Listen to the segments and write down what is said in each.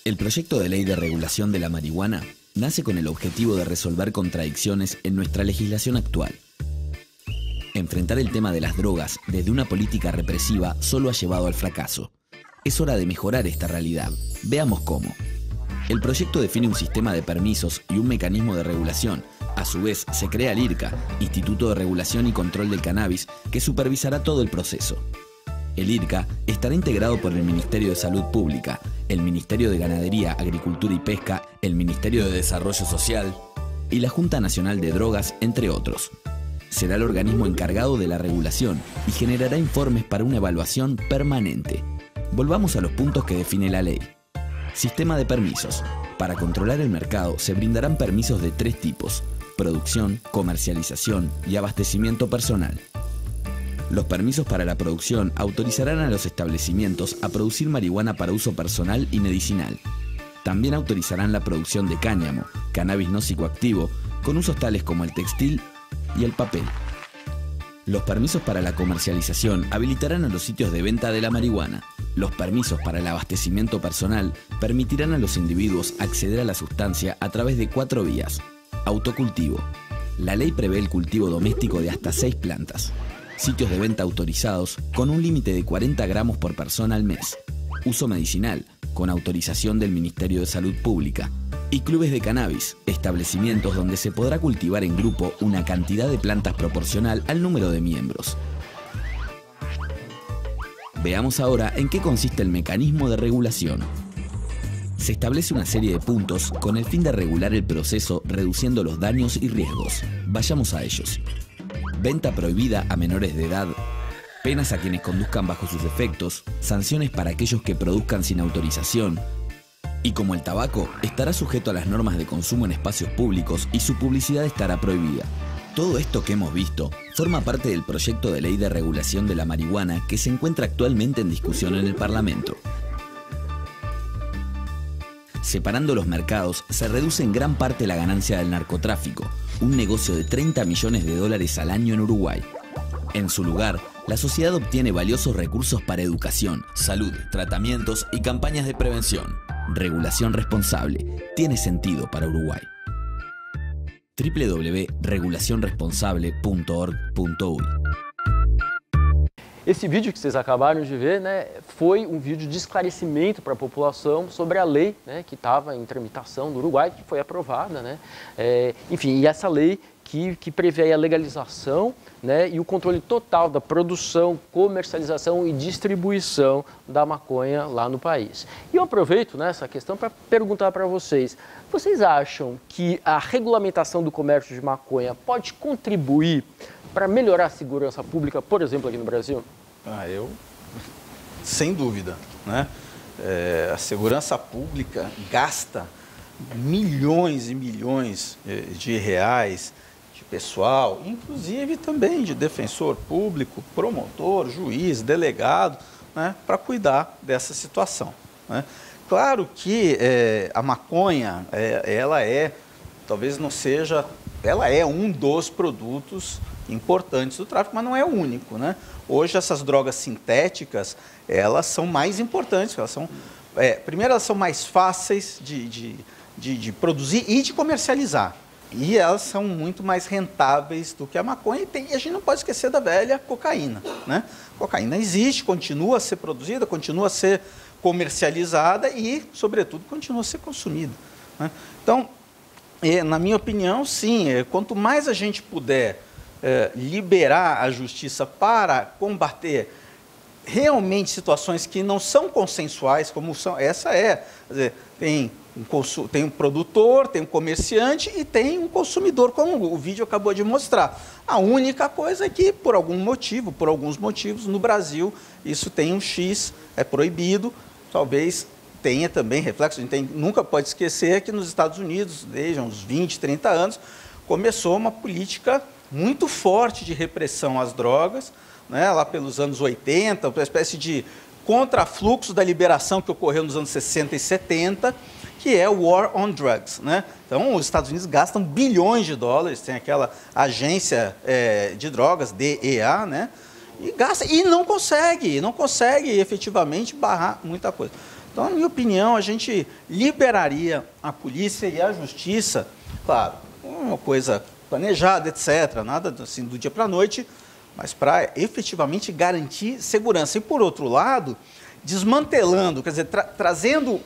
El proyecto de ley de regulación de la marihuana nace con el objetivo de resolver contradicciones en nuestra legislación actual. Enfrentar el tema de las drogas desde una política represiva solo ha llevado al fracaso. Es hora de mejorar esta realidad. Veamos cómo. El proyecto define un sistema de permisos y un mecanismo de regulación. A su vez, se crea el IRCA, Instituto de Regulación y Control del Cannabis, que supervisará todo el proceso. El IRCA estará integrado por el Ministerio de Salud Pública, el Ministerio de Ganadería, Agricultura y Pesca, el Ministerio de Desarrollo Social y la Junta Nacional de Drogas, entre otros. Será el organismo encargado de la regulación y generará informes para una evaluación permanente. Volvamos a los puntos que define la ley. Sistema de permisos. Para controlar el mercado se brindarán permisos de 3 tipos: producción, comercialización y abastecimiento personal. Los permisos para la producción autorizarán a los establecimientos a producir marihuana para uso personal y medicinal. También autorizarán la producción de cáñamo, cannabis no psicoactivo, con usos tales como el textil y el papel. Los permisos para la comercialización habilitarán a los sitios de venta de la marihuana. Los permisos para el abastecimiento personal permitirán a los individuos acceder a la sustancia a través de 4 vías. Autocultivo. La ley prevé el cultivo doméstico de hasta 6 plantas. Sitios de venta autorizados con un límite de 40 gramos por persona al mes. Uso medicinal, con autorización del Ministerio de Salud Pública. Y clubes de cannabis, establecimientos donde se podrá cultivar en grupo una cantidad de plantas proporcional al número de miembros. Veamos ahora en qué consiste el mecanismo de regulación. Se establece una serie de puntos con el fin de regular el proceso reduciendo los daños y riesgos. Vayamos a ellos. Venta prohibida a menores de edad, penas a quienes conduzcan bajo sus efectos, sanciones para aquellos que produzcan sin autorización, y como el tabaco, estará sujeto a las normas de consumo en espacios públicos y su publicidad estará prohibida. Todo esto que hemos visto forma parte del proyecto de ley de regulación de la marihuana que se encuentra actualmente en discusión en el Parlamento. Separando los mercados, se reduce en gran parte la ganancia del narcotráfico, un negocio de 30 millones de dólares al año en Uruguay. En su lugar, la sociedad obtiene valiosos recursos para educación, salud, tratamientos y campañas de prevención. Regulación responsable. Tiene sentido para Uruguay. www.regulacionresponsable.org.uy. Esse vídeo que vocês acabaram de ver, né, foi um vídeo de esclarecimento para a população sobre a lei, né, que estava em tramitação do Uruguai, que foi aprovada, né, enfim, e essa lei que prevê a legalização, né, e o controle total da produção, comercialização e distribuição da maconha lá no país. E eu aproveito, né, essa questão para perguntar para vocês: vocês acham que a regulamentação do comércio de maconha pode contribuir para melhorar a segurança pública, por exemplo, aqui no Brasil? Sem dúvida, né? A segurança pública gasta milhões e milhões de reais de pessoal, inclusive também de defensor público, promotor, juiz, delegado, né, para cuidar dessa situação, né? Claro que a maconha, talvez não seja, ela é um dos produtos importantes do tráfico, mas não é o único, né? Hoje essas drogas sintéticas, elas são mais importantes, elas são, primeiro elas são mais fáceis de produzir e de comercializar, e elas são muito mais rentáveis do que a maconha, e a gente não pode esquecer da velha cocaína, né? A cocaína existe, continua a ser produzida, continua a ser comercializada e, sobretudo, continua a ser consumida, né? Então, na minha opinião, sim, quanto mais a gente puder liberar a justiça para combater realmente situações que não são consensuais, como são, quer dizer, tem um produtor, tem um comerciante e tem um consumidor, como o vídeo acabou de mostrar. A única coisa é que, por alguns motivos, no Brasil, isso tem um X, é proibido, talvez tenha também reflexo. A gente nunca pode esquecer que nos Estados Unidos, desde uns 20, 30 anos, começou uma política muito forte de repressão às drogas, né, lá pelos anos 80, uma espécie de contrafluxo da liberação que ocorreu nos anos 60 e 70, que é o War on Drugs, né? Então, os Estados Unidos gastam bilhões de dólares, tem aquela agência de drogas, DEA, né? E gasta, e não consegue efetivamente barrar muita coisa. Então, na minha opinião, a gente liberaria a polícia e a justiça, claro, uma coisa planejada, etc., nada assim do dia para a noite, mas para efetivamente garantir segurança. E, por outro lado, desmantelando, quer dizer, trazendo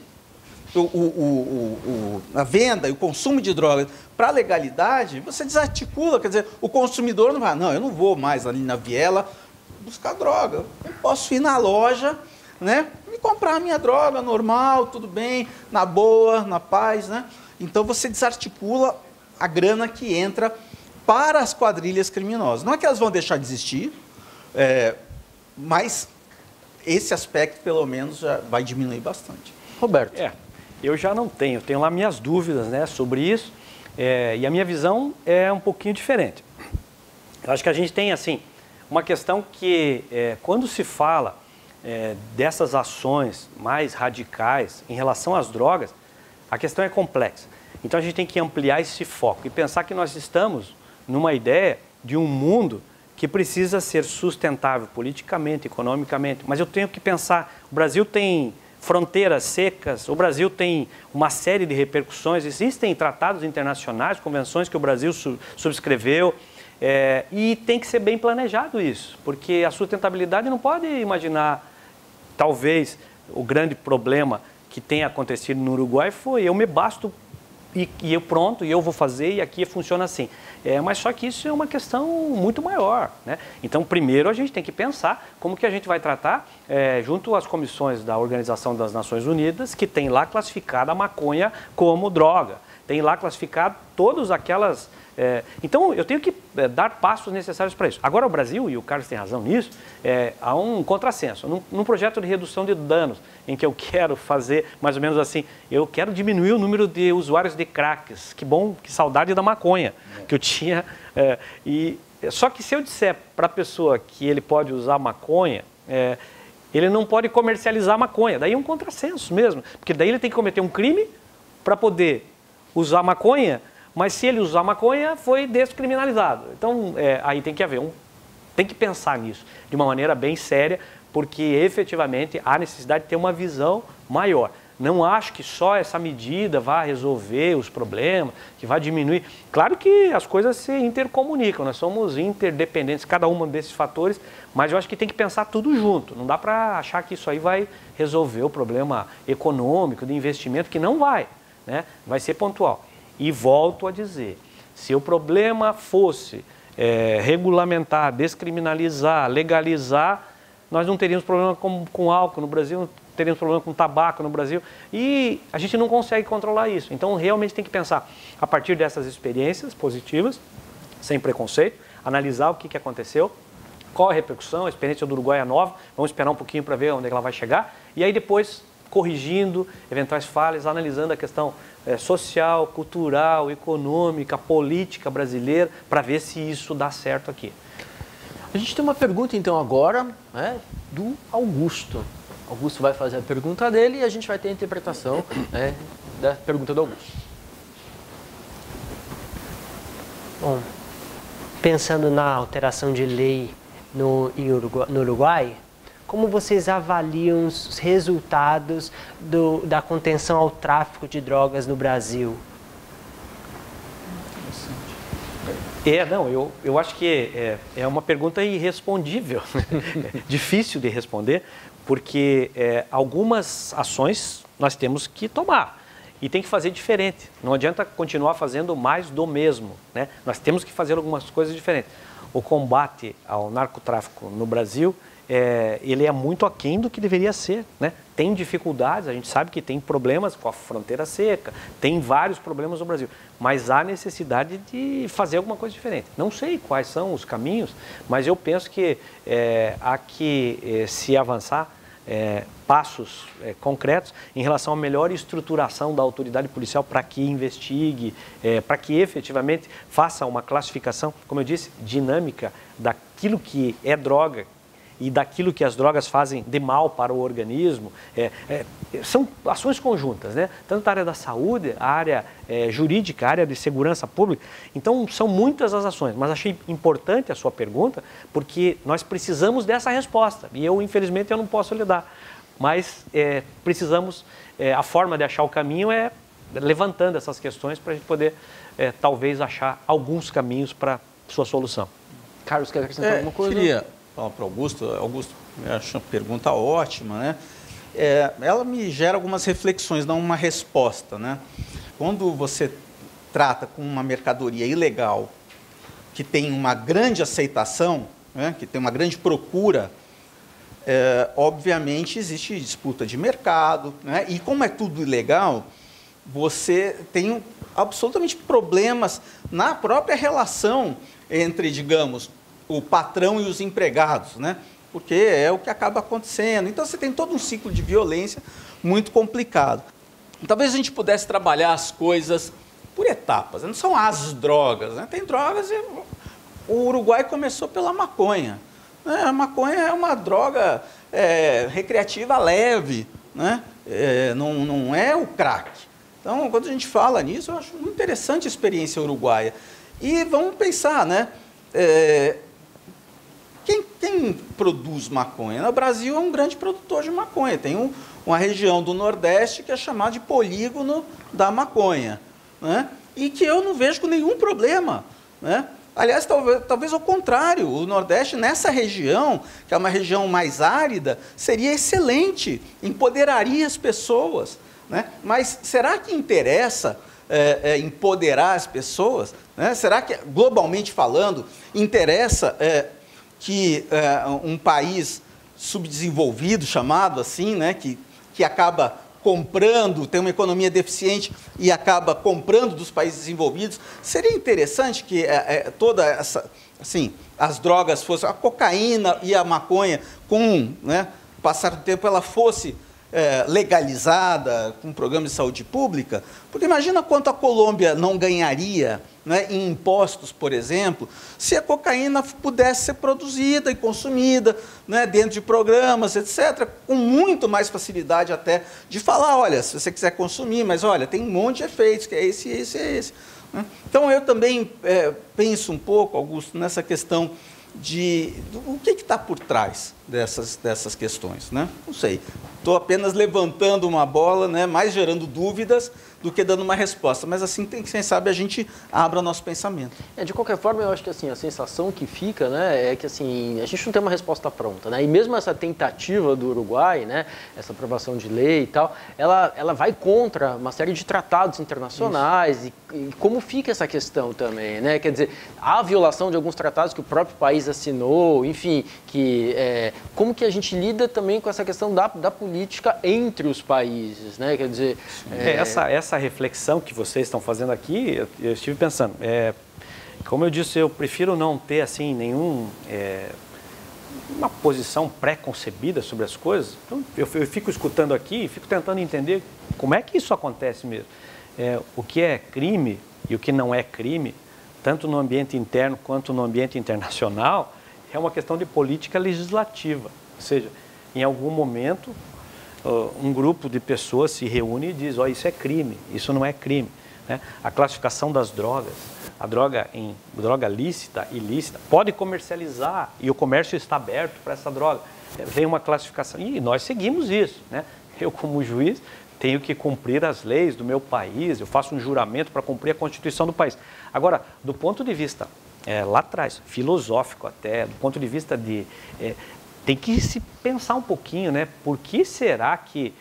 a venda e o consumo de drogas para a legalidade, você desarticula, quer dizer, o consumidor não vai, não, eu não vou mais ali na viela buscar droga, eu posso ir na loja, né, e comprar a minha droga normal, tudo bem, na boa, na paz, né? Então você desarticula a grana que entra para as quadrilhas criminosas. Não é que elas vão deixar de existir, mas esse aspecto, pelo menos, já vai diminuir bastante. Roberto. Eu já não tenho lá minhas dúvidas, né, sobre isso, e a minha visão é um pouquinho diferente. Eu acho que a gente tem, assim, uma questão que, quando se fala dessas ações mais radicais em relação às drogas, a questão é complexa. Então a gente tem que ampliar esse foco e pensar que nós estamos numa ideia de um mundo que precisa ser sustentável politicamente, economicamente, mas eu tenho que pensar, o Brasil tem fronteiras secas, o Brasil tem uma série de repercussões, existem tratados internacionais, convenções que o Brasil subscreveu, e tem que ser bem planejado isso, porque a sustentabilidade não pode imaginar, talvez, o grande problema que tem acontecido no Uruguai foi eu me basto e eu pronto, e eu vou fazer, e aqui funciona assim. Mas só que isso é uma questão muito maior, né? Então, primeiro a gente tem que pensar como que a gente vai tratar, junto às comissões da Organização das Nações Unidas, que tem lá classificada a maconha como droga, tem lá classificado todas aquelas... Então, eu tenho que dar passos necessários para isso. Agora, o Brasil, e o Carlos tem razão nisso, há um contrassenso. Num projeto de redução de danos, em que eu quero fazer, mais ou menos assim, eu quero diminuir o número de usuários de cracks. Que bom, que saudade da maconha que eu tinha. Só que se eu disser para a pessoa que ele pode usar maconha, ele não pode comercializar maconha. Daí é um contrassenso mesmo, porque daí ele tem que cometer um crime para poder usar maconha, mas se ele usar maconha, foi descriminalizado. Então, aí tem que haver tem que pensar nisso de uma maneira bem séria, porque efetivamente há necessidade de ter uma visão maior. Não acho que só essa medida vai resolver os problemas, que vai diminuir. Claro que as coisas se intercomunicam, nós somos interdependentes, cada um desses fatores, mas eu acho que tem que pensar tudo junto. Não dá para achar que isso aí vai resolver o problema econômico, de investimento, que não vai, né? Vai ser pontual. E volto a dizer, se o problema fosse regulamentar, descriminalizar, legalizar, nós não teríamos problema com álcool no Brasil, não teríamos problema com tabaco no Brasil, e a gente não consegue controlar isso. Então, realmente tem que pensar, a partir dessas experiências positivas, sem preconceito, analisar o que aconteceu, qual a repercussão, a experiência do Uruguai é nova, vamos esperar um pouquinho para ver onde ela vai chegar, e aí depois corrigindo eventuais falhas, analisando a questão social, cultural, econômica, política brasileira, para ver se isso dá certo aqui. A gente tem uma pergunta então agora, né, do Augusto. Augusto vai fazer a pergunta dele e a gente vai ter a interpretação, né, da pergunta do Augusto. Bom, pensando na alteração de lei no Uruguai, como vocês avaliam os resultados da contenção ao tráfico de drogas no Brasil? Eu acho que é uma pergunta irrespondível, difícil de responder, porque algumas ações nós temos que tomar e tem que fazer diferente. Não adianta continuar fazendo mais do mesmo, né? Nós temos que fazer algumas coisas diferentes. O combate ao narcotráfico no Brasil, ele é muito aquém do que deveria ser, né? Tem dificuldades, a gente sabe que tem problemas com a fronteira seca, tem vários problemas no Brasil, mas há necessidade de fazer alguma coisa diferente. Não sei quais são os caminhos, mas eu penso que há que se avançar passos concretos em relação à melhor estruturação da autoridade policial para que investigue, para que efetivamente faça uma classificação, como eu disse, dinâmica daquilo que é droga e daquilo que as drogas fazem de mal para o organismo. São ações conjuntas, né? Tanto a área da saúde, a área jurídica, a área de segurança pública. Então, são muitas as ações, mas achei importante a sua pergunta, porque nós precisamos dessa resposta, e infelizmente, eu não posso lhe dar. mas precisamos, a forma de achar o caminho é levantando essas questões para a gente poder, talvez, achar alguns caminhos para sua solução. Carlos, quer acrescentar alguma coisa? Eu queria falar para o Augusto. Augusto, eu acho uma pergunta ótima, né? Ela me gera algumas reflexões, não uma resposta, né? Quando você trata com uma mercadoria ilegal, que tem uma grande aceitação, né? Que tem uma grande procura, obviamente existe disputa de mercado, né? E como é tudo ilegal, você tem absolutamente problemas na própria relação entre, digamos, o patrão e os empregados, né? Porque é o que acaba acontecendo. Então, você tem todo um ciclo de violência muito complicado. Talvez a gente pudesse trabalhar as coisas por etapas. Não são as drogas, né? Tem drogas e o Uruguai começou pela maconha. Né? A maconha é uma droga recreativa leve, né? Não é o crack. Então, quando a gente fala nisso, eu acho muito interessante a experiência uruguaia. E vamos pensar, né? Quem produz maconha? O Brasil é um grande produtor de maconha. Tem uma região do Nordeste que é chamada de polígono da maconha, né? E que eu não vejo com nenhum problema, né? Aliás, talvez ao contrário, o Nordeste, nessa região, que é uma região mais árida, seria excelente, empoderaria as pessoas, né? Mas será que interessa empoderar as pessoas? Né? Será que, globalmente falando, interessa que um país subdesenvolvido, chamado assim, né, que acaba comprando, tem uma economia deficiente e acaba comprando dos países desenvolvidos, seria interessante que toda essa, assim, as drogas fossem, a cocaína e a maconha, com, né, o passar do tempo, ela fosse legalizada, com um programa de saúde pública, porque imagina quanto a Colômbia não ganharia, né, em impostos, por exemplo, se a cocaína pudesse ser produzida e consumida, né, dentro de programas, etc., com muito mais facilidade até de falar, olha, se você quiser consumir, mas olha, tem um monte de efeitos, que é esse, esse, esse. Né? Então, eu também penso um pouco, Augusto, nessa questão o que está por trás dessas questões, né? Não sei. Estou apenas levantando uma bola, né, mais gerando dúvidas do que dando uma resposta. Mas assim, quem sabe a gente abra nosso pensamento. De qualquer forma, eu acho que assim, a sensação que fica, né, é que assim, a gente não tem uma resposta pronta, né? E mesmo essa tentativa do Uruguai, né, essa aprovação de lei e tal, ela vai contra uma série de tratados internacionais e como fica essa questão também, né? Quer dizer, há violação de alguns tratados que o próprio país assinou, enfim, como que a gente lida também com essa questão da política entre os países, né? Quer dizer... Essa reflexão que vocês estão fazendo aqui, eu estive pensando, como eu disse, eu prefiro não ter assim uma posição pré-concebida sobre as coisas. Então, eu fico escutando aqui e fico tentando entender como é que isso acontece mesmo. O que é crime e o que não é crime, tanto no ambiente interno quanto no ambiente internacional, é uma questão de política legislativa. Ou seja, em algum momento, um grupo de pessoas se reúne e diz, isso é crime, isso não é crime. Né? A classificação das drogas, a droga em droga lícita, ilícita, pode comercializar e o comércio está aberto para essa droga. Vem uma classificação e nós seguimos isso. Né? Eu, como juiz, tenho que cumprir as leis do meu país, eu faço um juramento para cumprir a Constituição do país. Agora, do ponto de vista lá atrás, filosófico até, do ponto de vista tem que se pensar um pouquinho, né? Por que será que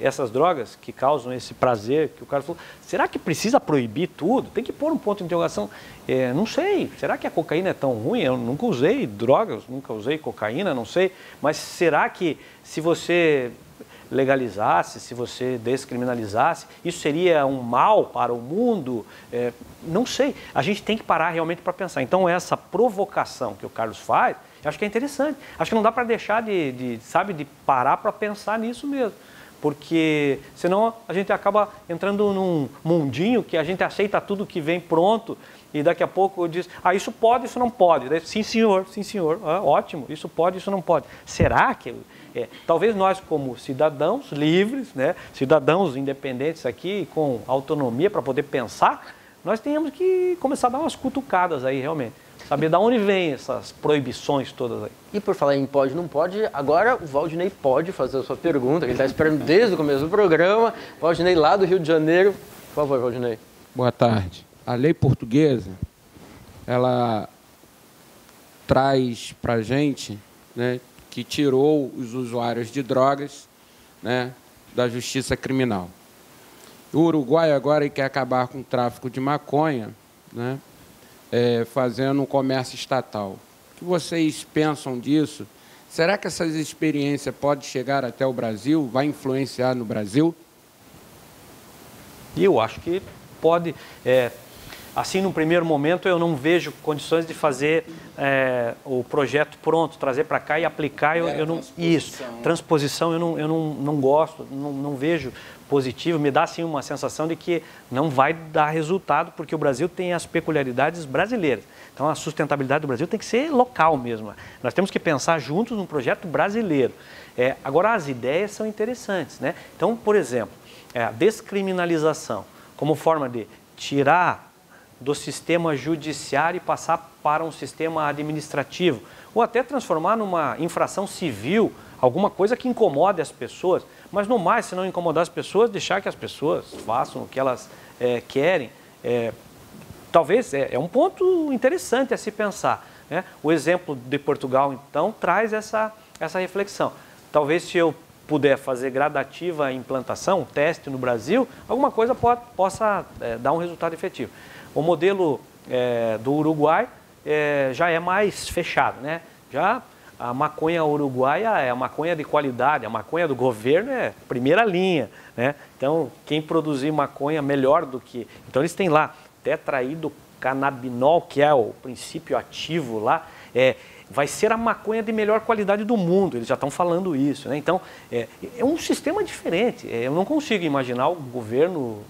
essas drogas que causam esse prazer que o cara falou, será que precisa proibir tudo? Tem que pôr um ponto de interrogação. Não sei, será que a cocaína é tão ruim? Eu nunca usei drogas, nunca usei cocaína, não sei. Mas será que se você legalizasse, se você descriminalizasse, isso seria um mal para o mundo? Não sei. A gente tem que parar realmente para pensar. Então, essa provocação que o Carlos faz, eu acho que é interessante. Acho que não dá para deixar de parar para pensar nisso mesmo. Porque senão a gente acaba entrando num mundinho que a gente aceita tudo que vem pronto e daqui a pouco diz, isso pode, isso não pode. Daí, sim senhor, ótimo, isso pode, isso não pode. Será que... talvez nós, como cidadãos livres, né, cidadãos independentes aqui, com autonomia para poder pensar, nós tenhamos que começar a dar umas cutucadas aí, realmente. saber de onde vem essas proibições todas aí. E por falar em pode, não pode, agora o Valdinei pode fazer a sua pergunta, ele está esperando desde o começo do programa. Valdinei lá do Rio de Janeiro. Por favor, Valdinei. Boa tarde. A lei portuguesa, ela traz para a gente, né, que tirou os usuários de drogas, né, da justiça criminal. O Uruguai agora quer acabar com o tráfico de maconha, né, fazendo um comércio estatal. O que vocês pensam disso? Será que essas experiências podem chegar até o Brasil? Vai influenciar no Brasil? E eu acho que pode. Assim, no primeiro momento, eu não vejo condições de fazer o projeto pronto, trazer para cá e aplicar. Transposição eu não gosto, não vejo positivo. Me dá, assim, uma sensação de que não vai dar resultado, porque o Brasil tem as peculiaridades brasileiras. Então, a sustentabilidade do Brasil tem que ser local mesmo. Nós temos que pensar juntos num projeto brasileiro. Agora, as ideias são interessantes, né? Então, por exemplo, a descriminalização como forma de tirar do sistema judiciário e passar para um sistema administrativo, ou até transformar numa infração civil, alguma coisa que incomode as pessoas, mas no mais, se não incomodar as pessoas, deixar que as pessoas façam o que elas querem. Talvez é um ponto interessante a se pensar, né? O exemplo de Portugal, então, traz essa reflexão. Talvez, se eu puder fazer gradativa a implantação, teste no Brasil, alguma coisa possa dar um resultado efetivo. O modelo do Uruguai já é mais fechado, né? Já a maconha uruguaia é a maconha de qualidade, a maconha do governo é primeira linha, né? Então, quem produzir maconha melhor do que... Então, eles têm lá tetraidrocannabinol, que é o princípio ativo lá, vai ser a maconha de melhor qualidade do mundo, eles já estão falando isso, né? Então, é um sistema diferente. Eu não consigo imaginar o governo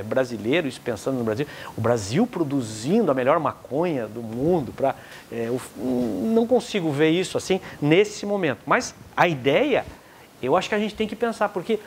brasileiro, isso pensando no Brasil, o Brasil produzindo a melhor maconha do mundo. Não consigo ver isso assim nesse momento. Mas a ideia, eu acho que a gente tem que pensar, porque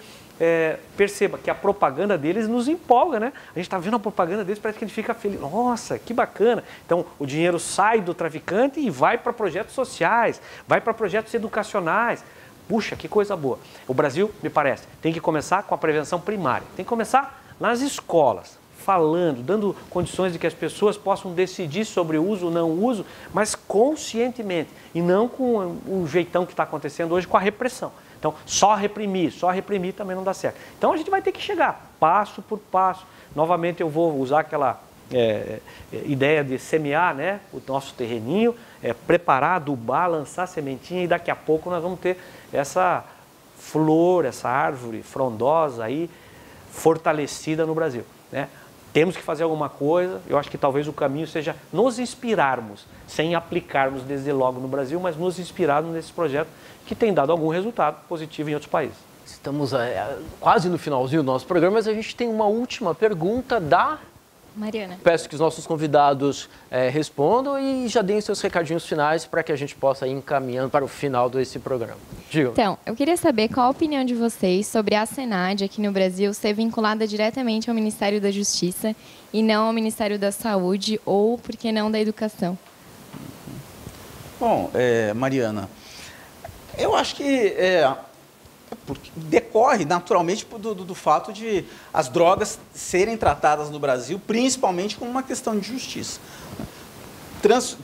perceba que a propaganda deles nos empolga, né? A gente está vendo a propaganda deles, parece que ele fica feliz. Nossa, que bacana! Então, o dinheiro sai do traficante e vai para projetos sociais, vai para projetos educacionais. Puxa, que coisa boa. O Brasil, me parece, tem que começar com a prevenção primária. Tem que começar nas escolas, falando, dando condições de que as pessoas possam decidir sobre o uso ou não uso, mas conscientemente, e não com o jeitão que está acontecendo hoje com a repressão. Então, só reprimir também não dá certo. Então, a gente vai ter que chegar passo por passo. Novamente, eu vou usar aquela ideia de semear, né, o nosso terreninho, preparar, adubar, lançar sementinha, e daqui a pouco nós vamos ter essa flor, essa árvore frondosa aí, fortalecida no Brasil, né? Temos que fazer alguma coisa. Eu acho que talvez o caminho seja nos inspirarmos, sem aplicarmos desde logo no Brasil, mas nos inspirarmos nesse projeto que tem dado algum resultado positivo em outros países. Estamos quase no finalzinho do nosso programa, mas a gente tem uma última pergunta da Mariana. Peço que os nossos convidados respondam e já deem seus recadinhos finais para que a gente possa ir encaminhando para o final desse programa. Diga. Então, eu queria saber qual a opinião de vocês sobre a SENAD aqui no Brasil ser vinculada diretamente ao Ministério da Justiça e não ao Ministério da Saúde, ou, por que não, da Educação? Bom, Mariana, eu acho que porque decorre naturalmente do fato de as drogas serem tratadas no Brasil, principalmente como uma questão de justiça.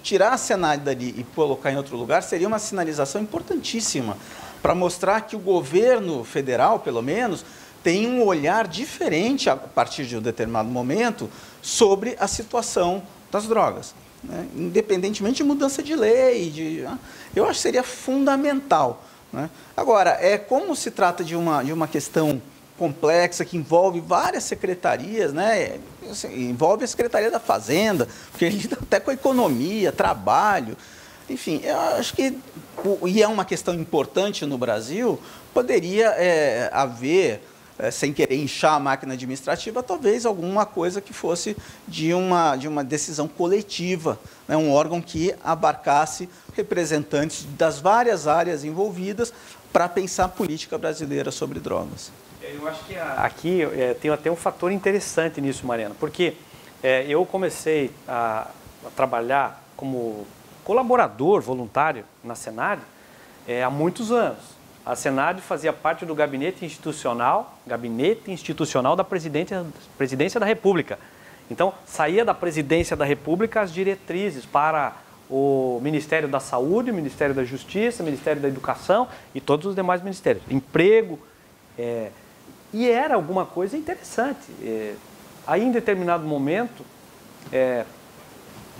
Tirar a SENAD dali e colocar em outro lugar seria uma sinalização importantíssima para mostrar que o governo federal, pelo menos, tem um olhar diferente a partir de um determinado momento sobre a situação das drogas, né? Independentemente de mudança de lei, eu acho que seria fundamental, né? Agora, como se trata de uma questão complexa que envolve várias secretarias, né? Envolve a Secretaria da Fazenda, porque a gente está até com a economia, trabalho, enfim, eu acho que, e é uma questão importante no Brasil, poderia haver, sem querer inchar a máquina administrativa, talvez alguma coisa que fosse de uma decisão coletiva, né? Um órgão que abarcasse representantes das várias áreas envolvidas para pensar a política brasileira sobre drogas. Eu acho que aqui tem até um fator interessante nisso, Mariana, porque eu comecei a trabalhar como colaborador voluntário na Senad há muitos anos. A Senad fazia parte do gabinete institucional da Presidência da República. Então, saía da Presidência da República as diretrizes para o Ministério da Saúde, o Ministério da Justiça, o Ministério da Educação e todos os demais ministérios. Emprego. E era alguma coisa interessante. Aí, em determinado momento,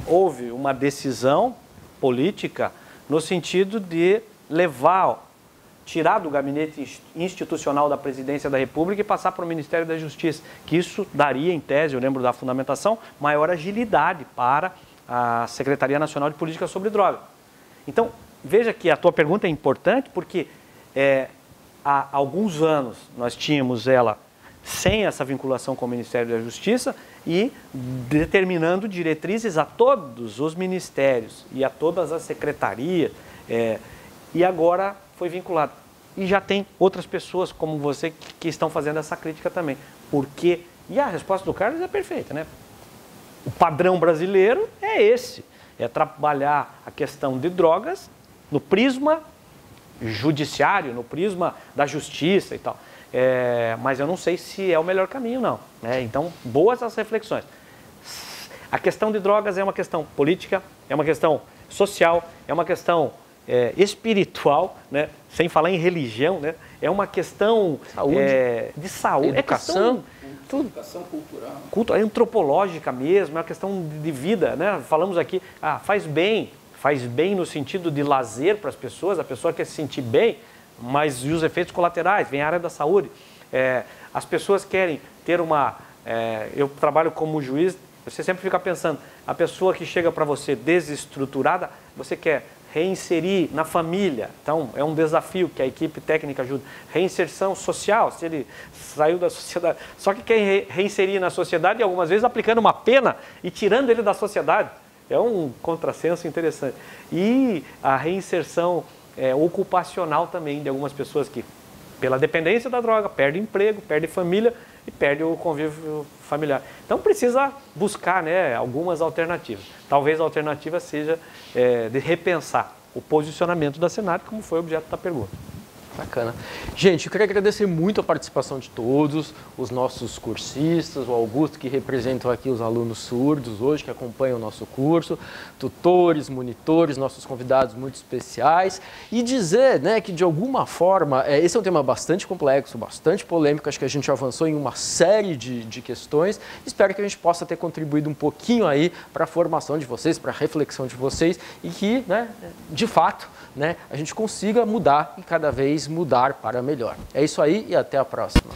houve uma decisão política no sentido de tirar do gabinete institucional da Presidência da República e passar para o Ministério da Justiça, que isso daria, em tese, eu lembro da fundamentação, maior agilidade para a Secretaria Nacional de Política sobre Drogas. Então, veja que a tua pergunta é importante porque há alguns anos nós tínhamos ela sem essa vinculação com o Ministério da Justiça e determinando diretrizes a todos os ministérios e a todas as secretarias, e agora foi vinculado. E já tem outras pessoas como você que estão fazendo essa crítica também. Por quê? E a resposta do Carlos é perfeita, né? O padrão brasileiro é esse, é trabalhar a questão de drogas no prisma judiciário, no prisma da justiça e tal. Mas eu não sei se é o melhor caminho, não. Então, boas as reflexões. A questão de drogas é uma questão política, é uma questão social, é uma questão espiritual, né? Sem falar em religião, né? É uma questão de saúde, educação, tudo. Educação cultural. Antropológica mesmo, é uma questão de vida, né? Falamos aqui, faz bem no sentido de lazer para as pessoas, a pessoa quer se sentir bem, mas e os efeitos colaterais? Vem a área da saúde. As pessoas querem ter eu trabalho como juiz, você sempre fica pensando, a pessoa que chega para você desestruturada, você quer reinserir na família. Então, é um desafio que a equipe técnica ajuda. Reinserção social, se ele saiu da sociedade. Só que quer reinserir na sociedade, algumas vezes aplicando uma pena e tirando ele da sociedade. É um contrassenso interessante. E a reinserção ocupacional também de algumas pessoas que, pela dependência da droga, perdem emprego, perdem família e perdem o convívio familiar. Então precisa buscar, né, algumas alternativas. Talvez a alternativa seja de repensar o posicionamento da Senad, como foi o objeto da pergunta. Bacana. Gente, eu queria agradecer muito a participação de todos, os nossos cursistas, o Augusto, que representam aqui os alunos surdos hoje, que acompanham o nosso curso, tutores, monitores, nossos convidados muito especiais, e dizer, né, que de alguma forma, esse é um tema bastante complexo, bastante polêmico, acho que a gente avançou em uma série de questões, espero que a gente possa ter contribuído um pouquinho aí para a formação de vocês, para a reflexão de vocês, e que, né, de fato, né, a gente consiga mudar e cada vez mudar para melhor. É isso aí e até a próxima.